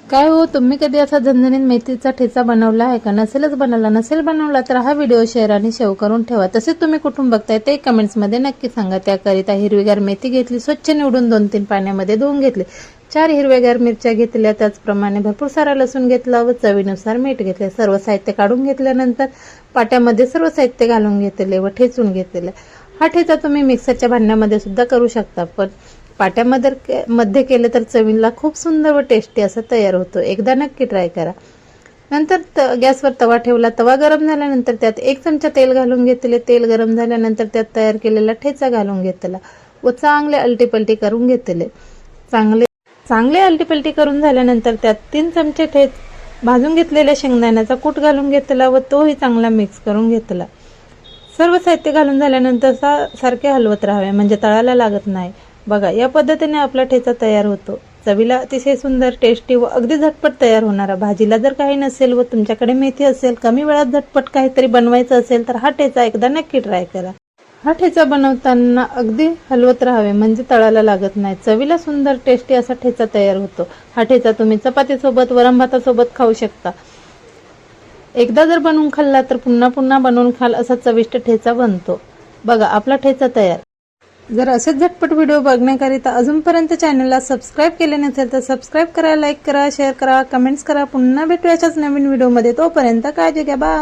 काय हो, तुम्ही कधी असा झणझणीत मेथीचा ठेचा बनवला आहे का? नसेल बनवला तर हा व्हिडिओ शेअर आणि सेव्ह करून ठेवा. तसेच तुम्ही कुठून बघताय ते कमेंट्समध्ये नक्की सांगा. त्याकरिता हिरवीगार मेथी घेतली, स्वच्छ निवडून 2-3 पाण्यामध्ये धुवून घेतले. 4 हिरव्यागार मिरच्या घेतल्या, त्याचप्रमाणे भरपूर सारा लसूण घेतला व चवीनुसार मीठ घेतले. सर्व साहित्य काढून घेतल्यानंतर पाट्यामध्ये सर्व साहित्य घालून घेतले व ठेचून घेतले. हा ठेचा तुम्ही मिक्सरच्या भांड्यामध्ये सुद्धा करू शकता, पण पाट्यामध्ये केले तर चवीला खूप सुंदर व टेस्टी असं तयार होतो. एकदा नक्की ट्राय करा. नंतर गॅसवर तवा ठेवला. तवा गरम झाल्यानंतर त्यात 1 चमचा तेल घालून घेतले. तेल गरम झाल्यानंतर त्यात तयार केलेला ठेचा घालून घेतला व चांगले अलटीपलटी करून घेतले. चांगले अलटीपलटी करून झाल्यानंतर त्यात 3 चमचे भाजून घेतलेल्या शेंगदाण्याचा कूट घालून घेतला व तोही चांगला मिक्स करून घेतला. सर्व साहित्य घालून झाल्यानंतर सारखे हलवत राहावे, म्हणजे तळाला लागत नाही. बघा, या पद्धतीने आपला ठेचा तयार होतो. चवीला अतिशय सुंदर, टेस्टी व अगदी झटपट तयार होणारा. भाजीला जर काही नसेल व तुमच्याकडे मेथी असेल, कमी वेळात झटपट काहीतरी बनवायचं असेल तर हा ठेचा एकदा नक्की ट्राय करा. हा ठेचा बनवताना अगदी हलवत राहावे, म्हणजे तळाला लागत नाही. चवीला सुंदर, टेस्टी असा ठेचा तयार होतो. हा ठेचा तुम्ही चपातीसोबत, वरण भातासोबत खाऊ शकता. एकदा जर बनवून खाल्ला तर पुन्हा पुन्हा बनवून खाल असा चविष्ट ठेचा बनतो. बघा, आपला ठेचा तयार. जर असेच झटपट व्हिडिओ बघण्याकरिता अजूनपर्यंत चॅनलला सबस्क्राईब केले नसेल तर सबस्क्राईब करा, लाईक करा, शेअर करा, कमेंट्स करा. पुन्हा भेटू अशाच नवीन व्हिडिओमध्ये. तोपर्यंत काळजी घ्या. बाय.